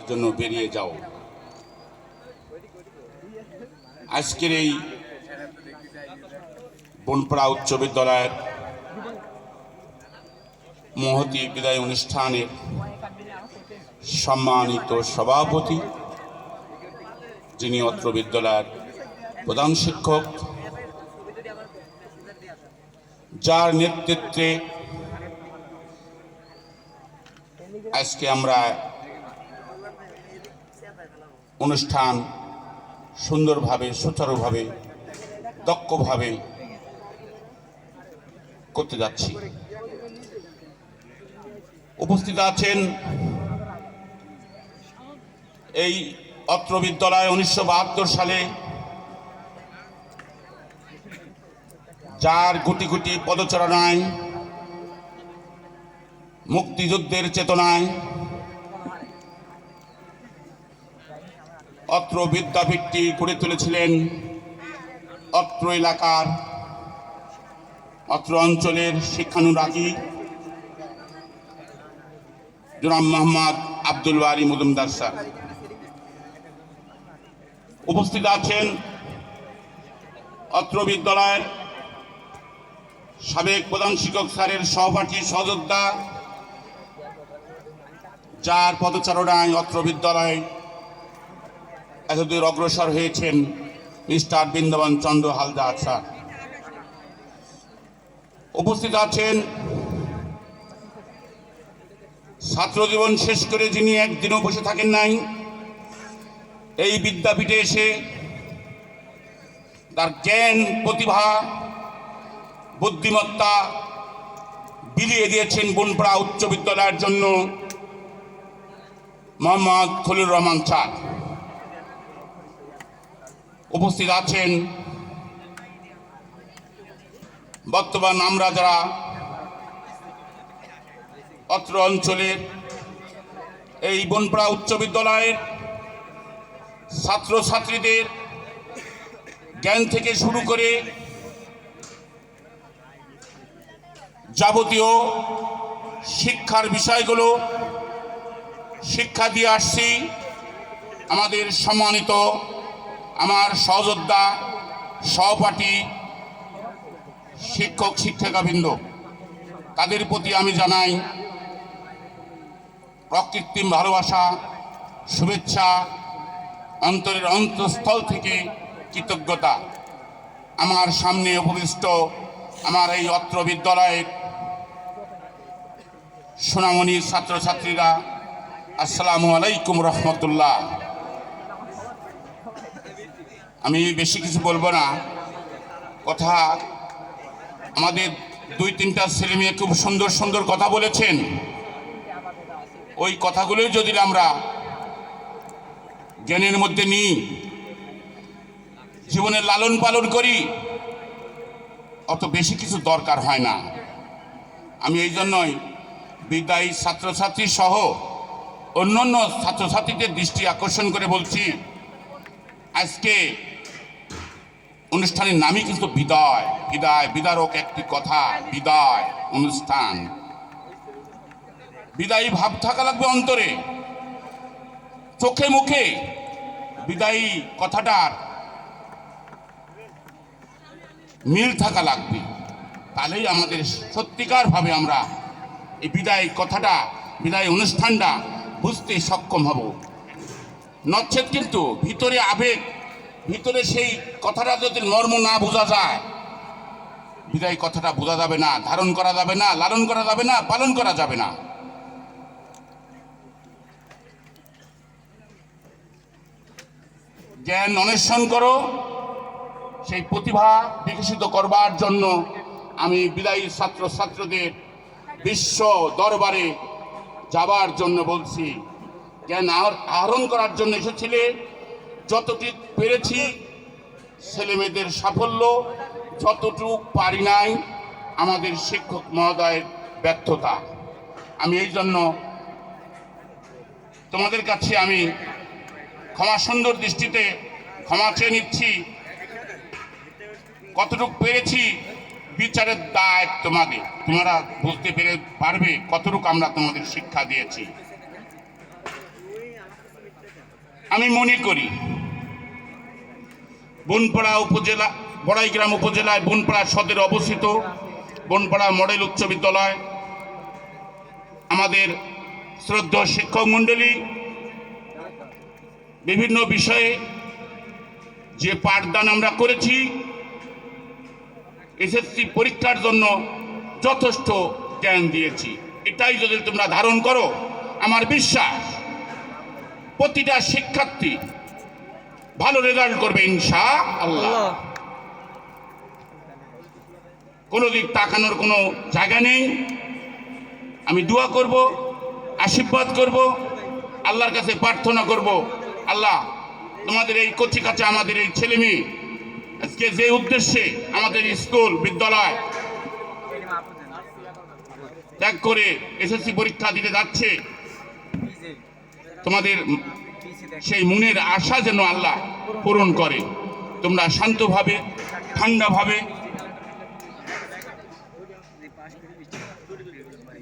জন্য বেরিয়ে যাও। আজকের এই বনপাড়া উচ্চ বিদ্যালয়ের মহতী বিদায় অনুষ্ঠানের সম্মানিত সভাপতি, যিনি অত্র বিদ্যালয়ের প্রধান শিক্ষক, যার নেতৃত্বে আজকে আমরা অনুষ্ঠান সুন্দরভাবে, সুচারুভাবে, দক্ষভাবে করতে যাচ্ছি। উপস্থিত আছেন এই অত্র বিদ্যালয় 1972 সালে যার গুটি গুটি পদচারণায়, মুক্তিযুদ্ধের চেতনায় অত্র বিদ্যাপীঠটি গড়ে তুলেছিলেন অত্র এলাকার, অত্র অঞ্চলের শিক্ষানুরাগী জনাব মোহাম্মদ আব্দুল বারী মজুমদার স্যার। উপস্থিত আছেন অত্র বিদ্যালয়ের সাবেক প্রধান শিক্ষক স্যারের সহপাঠী, সহযোদ্ধা, যার পদচারণায় অত্র বিদ্যালয় এতদূর অগ্রসর হয়েছেন মিস্টার বৃন্দাবন চন্দ্র হালদার স্যার। উপস্থিত আছেন ছাত্র জীবন শেষ করে যিনি একদিনও বসে থাকেন নাই, এই বিদ্যাপীঠে এসে তার জ্ঞান, প্রতিভা, বুদ্ধিমত্তা বিলিয়ে দিয়েছেন বনপাড়া উচ্চ বিদ্যালয়ের জন্য, মোহাম্মদ খলিলুর রহমান স্যার। উপস্থিত আছেন বর্তমান আমরা যারা অত্র অঞ্চলের এই বনপাড়া উচ্চ বিদ্যালয়ের ছাত্রছাত্রীদের জ্ঞান থেকে শুরু করে যাবতীয় শিক্ষার বিষয়গুলো শিক্ষা দিয়ে আসছি। আমাদের সম্মানিত আমার সহযোদ্ধা, সহপাঠী, শিক্ষক শিক্ষিকাবৃন্দ, তাদের প্রতি আমি জানাই অকৃত্রিম ভালোবাসা, শুভেচ্ছা, অন্তরের অন্তঃস্থল থেকে কৃতজ্ঞতা। আমার সামনে উপবিষ্ট আমার এই অত্র বিদ্যালয়ের সোনামণি ছাত্রছাত্রীরা, আসসালামু আলাইকুম রহমতুল্লাহ। আমি বেশি কিছু বলবো না, কথা আমাদের 2-3টা ছেলে মেয়ে খুব সুন্দর সুন্দর কথা বলেছেন। ওই কথাগুলোই যদি আমরা জ্ঞানের মধ্যে নিই, জীবনে লালন পালন করি, অত বেশি কিছু দরকার হয় না। আমি এই জন্যই বিদায়ী ছাত্রছাত্রী সহ অন্যান্য ছাত্রছাত্রীদের দৃষ্টি আকর্ষণ করে বলছি, আজকে অনুষ্ঠানের নামই কিন্তু বিদায়। বিদায় বিদারক একটি কথা, বিদায় অনুষ্ঠান। বিদায়ী ভাব থাকা লাগবে অন্তরে, চোখে মুখে বিদায়ী কথাটার মিল থাকা লাগবে। তাহলেই আমাদের সত্যিকার ভাবে আমরা এই বিদায় কথাটা, বিদায় অনুষ্ঠানটা বুঝতে সক্ষম হব। নচেত কিন্তু ভিতরে আবেগ, ভিতরে সেই কথাটা যদি মর্ম না বোঝা যায়, বিদায় কথাটা বোঝা যাবে না, ধারণ করা যাবে না, লালন করা যাবে না, পালন করা যাবে না। জ্ঞান অন্বেষণ করো, সেই প্রতিভা বিকশিত করবার জন্য আমি বিদায়ী ছাত্রছাত্রীদের বিশ্ব দরবারে যাবার জন্য বলছি। জ্ঞান আহরণ করার জন্য এসেছিলে, যতটুকু পেরেছি ছেলেমেয়েদের সাফল্য, যতটুকু পারি নাই আমাদের শিক্ষক মহোদয়ের ব্যর্থতা। আমি এই জন্য তোমাদের কাছে আমি ক্ষমা সুন্দর দৃষ্টিতে ক্ষমা চেয়ে নিচ্ছি। কতটুকু পেরেছি বিচারের দায় তোমাদের, তোমরা বুঝতে পারবে কতটুকু আমরা তোমাদের শিক্ষা দিয়েছি। আমি মনে করি বনপাড়া উপজেলা, বড়াইগ্রাম উপজেলায় বনপাড়া সদরে অবস্থিত বনপাড়া মডেল উচ্চ বিদ্যালয় আমাদের শ্রদ্ধেয় শিক্ষক মণ্ডলী বিভিন্ন বিষয়ে যে পাঠদান আমরা করেছি, এসএসসি পরীক্ষার জন্য যথেষ্ট জ্ঞান দিয়েছি। এটাই যদি তোমরা ধারণ করো, আমার বিশ্বাস প্রতিটা শিক্ষার্থী ভালো রেজাল্ট করবে ইনশাআল্লাহ। কোনো দিক তাকানোর কোনো জায়গা নেই। আমি দোয়া করব, আশীর্বাদ করব, আল্লাহর কাছে প্রার্থনা করব, আল্লাহ তোমাদের এই কচি কাছে আমাদের এই ছেলে মেয়ে আজকে যে উদ্দেশ্যে আমাদের স্কুল বিদ্যালয় ত্যাগ করে এসএসসি পরীক্ষা দিতে যাচ্ছে, তোমাদের সেই মনের আশা যেন আল্লাহ পূরণ করে। তোমরা শান্তভাবে, ঠান্ডাভাবে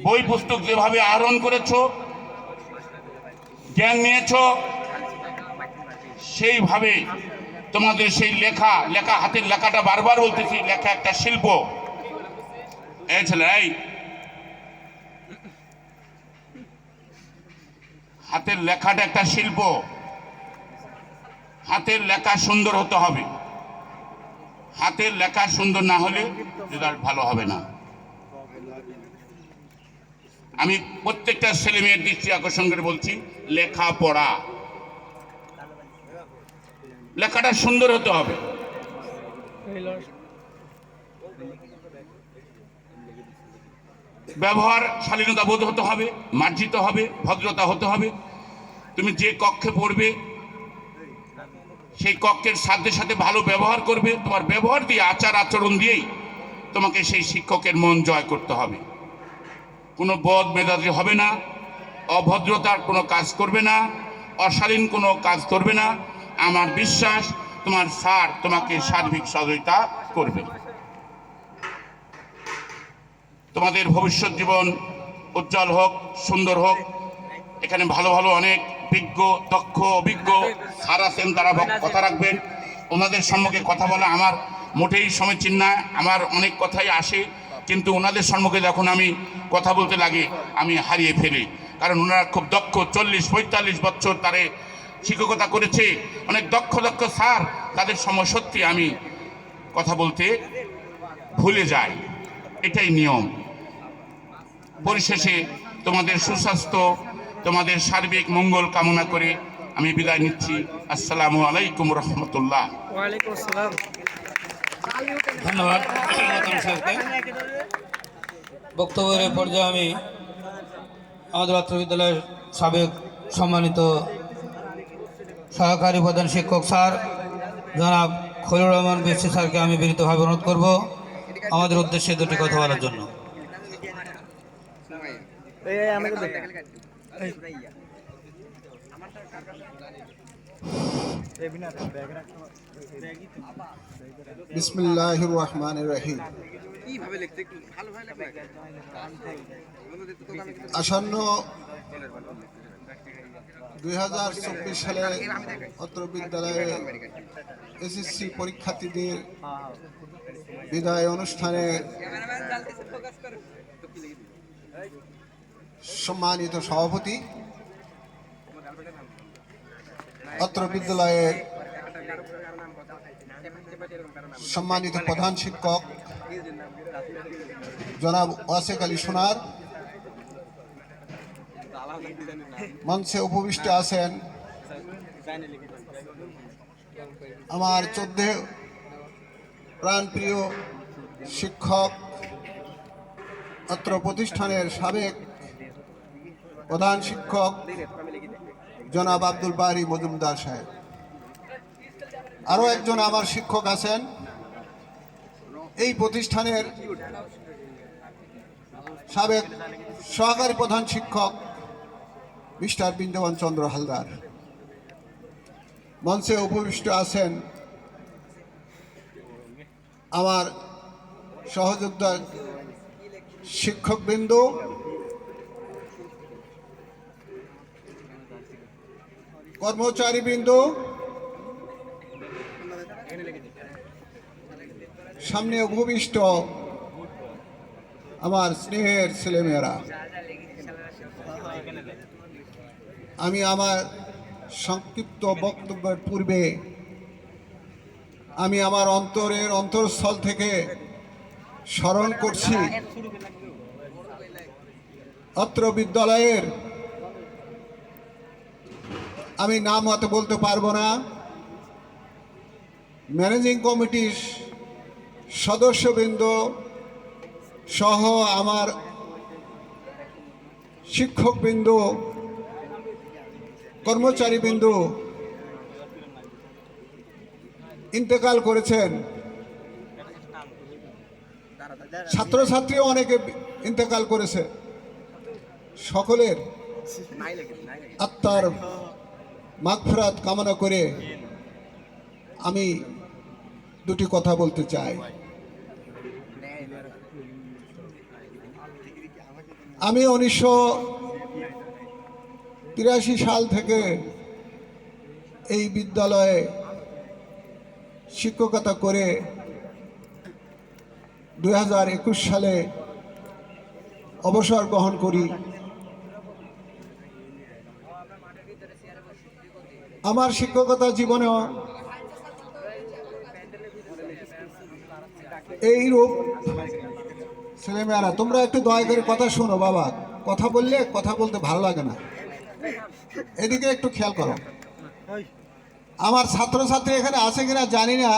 বই পুস্তক যেভাবে আহরণ করেছো, জ্ঞান নিয়েছো, সেইভাবে তোমাদের সেই লেখা হাতের লেখাটা, বারবার বলতেছি, লেখা একটা শিল্প। এই ছেলে, এই হাতের লেখাটা একটা শিল্প। হাতের লেখা সুন্দর হতে হবে। হাতের লেখা সুন্দর না হলে রেজাল্ট ভালো হবে না। আমি প্রত্যেকটা ছেলে মেয়ের দৃষ্টি আকর্ষণ করে বলছি, লেখাপড়া, লেখাটা সুন্দর হতে হবে। ব্যবহার শালীনতা বোধ হতে হবে, মার্জিত হবে, ভদ্রতা হতে হবে। তুমি যে কক্ষে পড়বে সেই কক্ষের সাথে সাথে ভালো ব্যবহার করবে। তোমার ব্যবহার দিয়ে, আচার আচরণ দিয়েই তোমাকে সেই শিক্ষকের মন জয় করতে হবে। কোনো বদ মেজাজি হবে না, অভদ্রতার কোনো কাজ করবে না, অশালীন কোনো কাজ করবে না। আমার বিশ্বাস তোমার স্যার তোমাকে সার্বিক সহযোগিতা করবে। তোমাদের ভবিষ্যৎ জীবন উজ্জ্বল হোক, সুন্দর হোক। এখানে ভালো ভালো অনেক বিজ্ঞ, দক্ষ, অভিজ্ঞ স্যার আছেন, তারা কথা রাখবেন। ওনাদের সম্মুখে কথা বলা আমার মোটেই সমীচীন না। আমার অনেক কথাই আসে, কিন্তু ওনাদের সম্মুখে যখন আমি কথা বলতে লাগি আমি হারিয়ে ফেলি। কারণ ওনারা খুব দক্ষ, 40-45 বছর তারে শিক্ষকতা করেছে। অনেক দক্ষ স্যার, তাদের সময় সত্যি আমি কথা বলতে ভুলে যাই। এটাই নিয়ম। পরিশেষে তোমাদের সুস্বাস্থ্য, তোমাদের সার্বিক মঙ্গল কামনা করে আমি বিদায় নিচ্ছি। আসসালামু আলাইকুম রহমতুল্লাহ। ধন্যবাদ বক্তব্যের পর্যায়ে আমি আমাদের অত্র বিদ্যালয়ের সাবেক সম্মানিত সহকারী প্রধান শিক্ষক স্যার জনাব খলিলুর রহমান বিসি স্যারকে আমি বিনীতভাবে অনুরোধ করব আমাদের উদ্দেশ্যে দুটি কথা বলার জন্য। বিসমিল্লাহির রহমানির রহিম। আসন্ন 2024 সালে অত্র বিদ্যালয়ে এসএসসি পরীক্ষার্থীদের বিদায় অনুষ্ঠানে সম্মানিত সভাপতি, অত্র বিদ্যালয়ের সম্মানিত প্রধান শিক্ষক জনাব ওয়াসেক আলী সোনার, মঞ্চে উপবিষ্ট আছেন আমার 14 প্রাণপ্রিয় শিক্ষক, অত্র প্রতিষ্ঠানের সাবেক প্রধান শিক্ষক জনাব আব্দুল বারী মজুমদার সাহেব। আরও একজন আমার শিক্ষক আছেন, এই প্রতিষ্ঠানের সাবেক সহকারী প্রধান শিক্ষক মিস্টার বৃন্দাবন চন্দ্র হালদার। মঞ্চে উপবিষ্ট আছেন আমার সহযোদ্ধা শিক্ষকবৃন্দ, কর্মচারীবৃন্দ, সামনে উপবিষ্ট আমার স্নেহের ছেলেমেয়েরা, আমি আমার সংক্ষিপ্ত বক্তব্যের পূর্বে আমি আমার অন্তরস্থল থেকে স্মরণ করছি অত্র বিদ্যালয়ের, আমি নাম হয়তো বলতে পারবো না, ম্যানেজিং কমিটির সদস্যবৃন্দ সহ আমার শিক্ষকবৃন্দ, কর্মচারীবৃন্দ ইন্তেকাল করেছেন। ছাত্রছাত্রীও অনেকে ইন্তেকাল করেছে। সকলের আত্মার মাগফিরাত কামনা করে আমি দুটি কথা বলতে চাই। আমি 1983 সাল থেকে এই বিদ্যালয়ে শিক্ষকতা করে 2021 সালে অবসর গ্রহণ করি। আমার শিক্ষকতা জীবনেও এইরূপ ছেলেমেয়েরা, তোমরা একটু দয়া করে কথা শোনো বাবা, কথা বললে কথা বলতে ভালো লাগে না, এদিকে একটু খেয়াল করো। আমার ছাত্রছাত্রী এখানে আছে কিনা জানি না,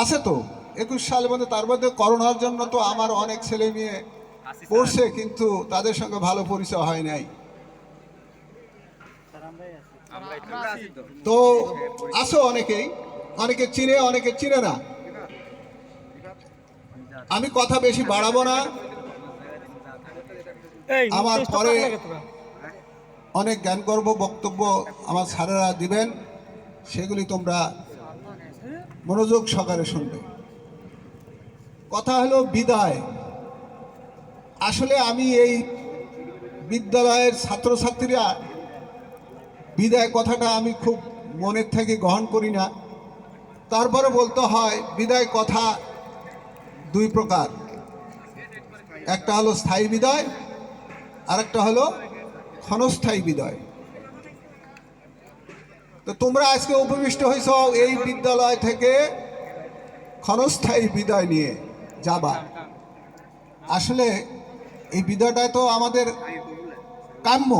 আছে তো 21 সালের মধ্যে, তার মধ্যে করোনার জন্য তো আমার অনেক ছেলে মেয়ে পড়ছে, কিন্তু তাদের সঙ্গে ভালো পরিচয় হয় নাই। তো আসো অনেকেই, অনেকে চিনে অনেকে চিনে না। আমি কথা বেশি বাড়াবো না, আমার পরে অনেক জ্ঞানগর্ভ বক্তব্য আমার স্যারেরা দিবেন, সেগুলি তোমরা মনোযোগ সহকারে শুনবে। কথা হলো বিদায়। আসলে আমি এই বিদ্যালয়ের ছাত্রছাত্রীরা বিদায় কথাটা আমি খুব মনের থেকে গ্রহণ করি না। তারপরে বলতে হয় বিদায় কথা দুই প্রকার, একটা হলো স্থায়ী বিদায়, আর একটা হলো ক্ষণস্থায়ী বিদায়। তো তোমরা আজকে উপবিষ্ট হয়েছ এই বিদ্যালয় থেকে ক্ষণস্থায়ী বিদায় নিয়ে যাবা। আসলে এই বিদায়টা তো আমাদের কাম্য।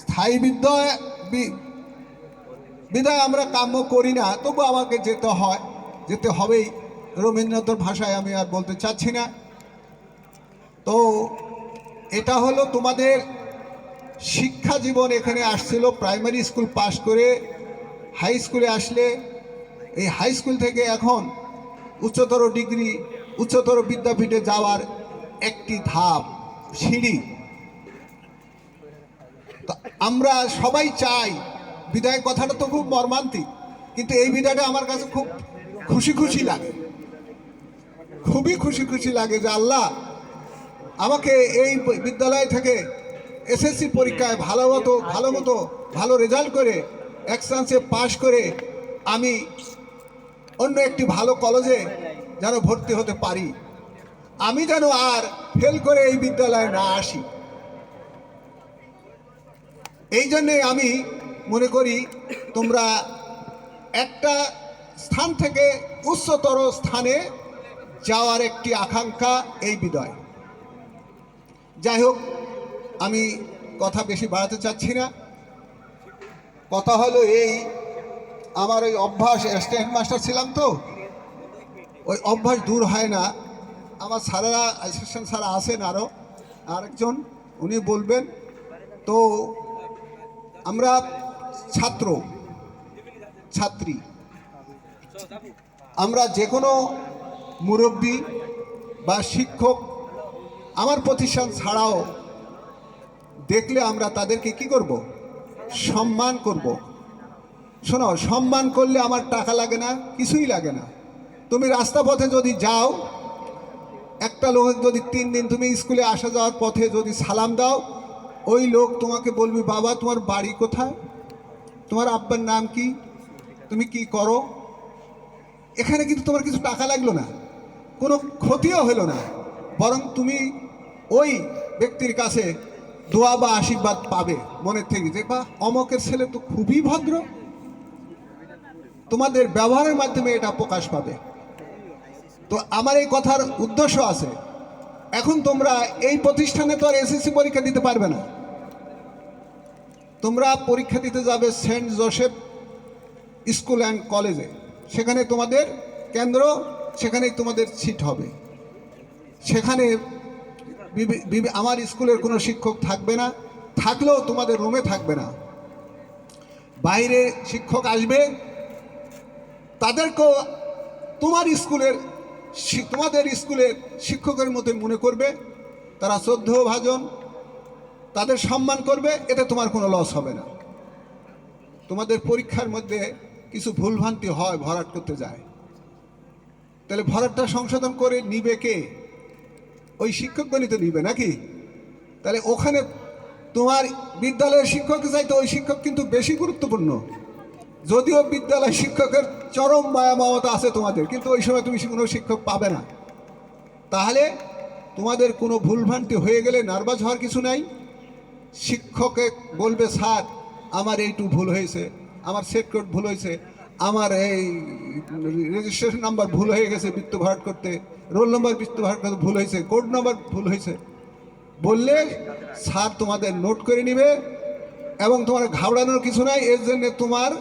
স্থায়ী বিদায় আমরা কাম্য করি না, তবু আমাকে যেতে হয়, যেতে হবেই। রবীন্দ্রনাথের ভাষায় আমি আর বলতে চাচ্ছি না। তো এটা হলো তোমাদের শিক্ষা জীবন। এখানে আসছিল প্রাইমারি স্কুল পাশ করে হাই স্কুলে আসলে, এই হাই স্কুল থেকে এখন উচ্চতর ডিগ্রি, উচ্চতর বিদ্যাপীঠে যাওয়ার একটি ধাপ, সিঁড়ি। তো আমরা সবাই চাই, বিদায় কথাটা তো খুব মর্মান্তিক, কিন্তু এই বিদায়টা আমার কাছে খুব খুশি খুশি লাগে, খুবই খুশি খুশি লাগে যে আল্লাহ আমাকে এই বিদ্যালয় থেকে এসএসসি পরীক্ষায় ভালো রেজাল্ট করে এক চান্সে পাশ করে আমি অন্য একটি ভালো কলেজে যেন ভর্তি হতে পারি, আমি যেন আর ফেল করে এই বিদ্যালয়ে না আসি। এই জন্যে আমি মনে করি তোমরা একটা স্থান থেকে উচ্চতর স্থানে যাওয়ার একটি আকাঙ্ক্ষা এই বিদায়। যাই হোক, আমি কথা বেশি বাড়াতে চাচ্ছি না। কথা হলো এই, আমার ওই অভ্যাস, অ্যাসিস্ট্যান্ট মাস্টার ছিলাম তো, ওই অভ্যাস দূর হয় না। আমার স্যারেরা, অ্যাসিস্ট্যান্ট স্যার আছেন, আরও আরেকজন, উনি বলবেন। তো আমরা ছাত্রী, আমরা যে কোনো মুরব্বী বা শিক্ষক আমার প্রতিষ্ঠান ছাড়াও দেখলে আমরা তাদেরকে কি করব? সম্মান করব। শোনো, সম্মান করলে আমার টাকা লাগে না, কিছুই লাগে না। তুমি রাস্তা পথে যদি যাও, একটা লোক যদি 3 দিন তুমি স্কুলে আসা যাওয়ার পথে যদি সালাম দাও, ওই লোক তোমাকে বলবি বাবা তোমার বাড়ি কোথায়, তোমার আব্বার নাম কি, তুমি কি করো। এখানে কিন্তু তোমার কিছু টাকা লাগলো না, কোনো ক্ষতিও হলো না, বরং তুমি ওই ব্যক্তির কাছে দোয়া বা আশীর্বাদ পাবে মনের থেকে, যে বা অমকের ছেলে তো খুবই ভদ্র। তোমাদের ব্যবহারের মাধ্যমে এটা প্রকাশ পাবে। তো আমার এই কথার উদ্দেশ্য আছে, এখন তোমরা এই প্রতিষ্ঠানে তো আর এসএসসি পরীক্ষা দিতে পারবে না, তোমরা পরীক্ষা দিতে যাবে সেন্ট জোসেফ স্কুল অ্যান্ড কলেজে। সেখানে তোমাদের কেন্দ্র, সেখানেই তোমাদের সিট হবে। সেখানে আমার স্কুলের কোনো শিক্ষক থাকবে না, থাকলেও তোমাদের রুমে থাকবে না, বাইরে শিক্ষক আসবে, তাদেরকেও তোমাদের স্কুলের শিক্ষকের মতো মনে করবে, তারা শ্রদ্ধেয়ভাজন, তাদের সম্মান করবে, এতে তোমার কোনো লস হবে না। তোমাদের পরীক্ষার মধ্যে কিছু ভুলভ্রান্তি হয়, ভরাট করতে যায়, তাহলে ভরাটটা সংশোধন করে নিবে কে? ওই শিক্ষকগণই তো নিবে নাকি? তাহলে ওখানে তোমার বিদ্যালয়ের শিক্ষক চাইতে ওই শিক্ষক কিন্তু বেশি গুরুত্বপূর্ণ। যদিও বিদ্যালয় শিক্ষকের চরম মায়া মমতা আছে তোমাদের, কিন্তু ওই সময় তুমি কোনো শিক্ষক পাবে না। তাহলে তোমাদের কোনো ভুলভ্রান্তি হয়ে গেলে নার্ভাস হওয়ার কিছু নাই। শিক্ষকে বলবে, স্যার আমার এইটু ভুল হয়েছে, আমার সেট কোড ভুল হয়েছে, আমার এই রেজিস্ট্রেশন নাম্বার ভুল হয়ে গেছে বৃত্ত ভরাট করতে, রোল নম্বর বৃত্ত ভরাট করতে ভুল হয়েছে, কোড নম্বর ভুল হয়েছে বললে স্যার তোমাদের নোট করে নিবে, এবং তোমার ঘাবড়ানোর কিছু নাই। এর জন্য তোমার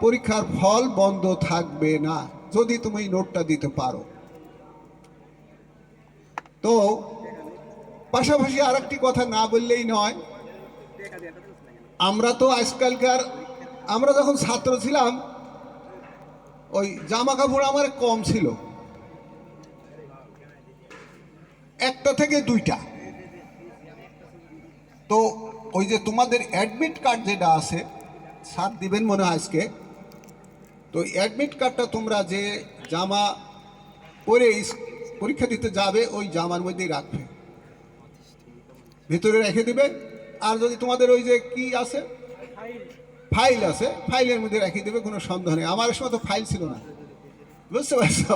পরীক্ষার ফল বন্ধ থাকবে না, যদি তুমি এই নোটটা দিতে পারো। তো পাশাপাশি আর একটি কথা না বললেই নয়, আমরা তো আজকালকার, আমরা যখন ছাত্র ছিলাম ওই জামা কাপড় আমার কম ছিল, একটা থেকে দুইটা। তো ওই যে তোমাদের অ্যাডমিট কার্ড যেটা আছে, স্যার দিবেন মনে হয় আজকে, তো অ্যাডমিট কার্ডটা তোমরা যে জামা পরে পরীক্ষা দিতে যাবে ওই জামার মধ্যেই রাখবে, ভিতরে রেখে দিবে। আর যদি তোমাদের ওই যে কি আছে, ফাইল আছে, ফাইলের মধ্যে রেখে দেবে, কোনো সন্দেহ নেই। আমার সময় তো ফাইল ছিল না, বুঝতে পারছো?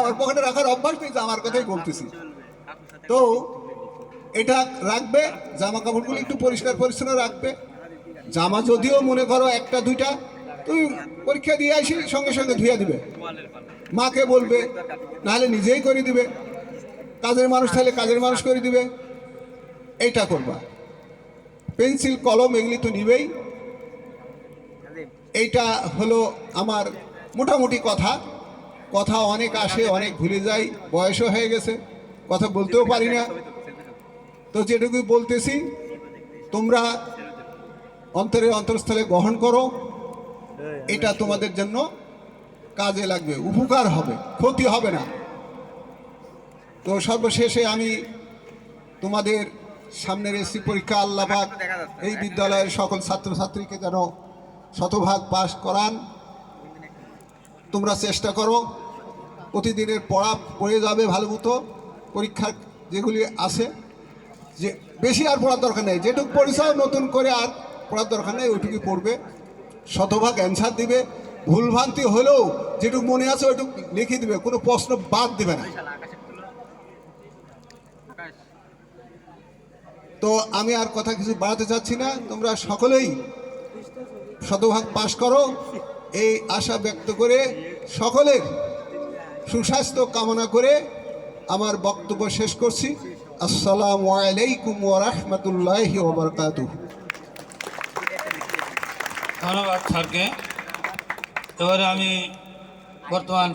আমার পকেটে রাখার অভ্যাস নেই, আমার কথাই বলতেছি। তো এটা রাখবে, জামা কাপড়গুলো একটু পরিষ্কার পরিচ্ছন্ন রাখবে। জামা যদিও মনে করো একটা দুইটা, তুমি পরীক্ষা দিয়ে আসি সঙ্গে সঙ্গে ধুয়ে দিবে, মাকে বলবে, নাহলে নিজেই করে দিবে, কাজের মানুষ থাকলে কাজের মানুষ করে দিবে, এইটা করবা। পেন্সিল কলম এগুলি তো নিবেই। এইটা হলো আমার মোটামুটি কথা। কথা অনেক আসে, অনেক ভুলে যাই, বয়সও হয়ে গেছে, কথা বলতেও পারি না। তো যেটুকুই বলতেছি তোমরা অন্তরের অন্তরস্থলে গ্রহণ করো, এটা তোমাদের জন্য কাজে লাগবে, উপকার হবে, ক্ষতি হবে না। তো সর্বশেষে আমি তোমাদের সামনের এসসি পরীক্ষা আল্লাহ পাক এই বিদ্যালয়ের সকল ছাত্রছাত্রীকে যেন শতভাগ পাস করান। তোমরা চেষ্টা করো, প্রতিদিনের পড়া পড়ে যাবে ভালো মতো, পরীক্ষার যেগুলি আছে যে বেশি আর পড়ার দরকার নেই, যেটুকু পড়েছাও নতুন করে আর পড়ার দরকার নেই, ওইটুকুই পড়বে, শতভাগ অ্যান্সার দিবে। ভুলভ্রান্তি হলেও যেটুকু মনে আছে ওইটুকু লিখে দিবে, কোনো প্রশ্ন বাদ দিবে না। তো আমি আর কথা কিছু বাড়াতে চাচ্ছি না, তোমরা সকলেই শতভাগ পাশ করো এই আশা ব্যক্ত করে, সকলের সুস্বাস্থ্য কামনা করে আমার বক্তব্য শেষ করছি। আসসালামু আলাইকুম ওয়া রাহমাতুল্লাহি ওয়া বারাকাতুহু। ধন্যবাদ স্যারকে। এবারে আমি বর্তমান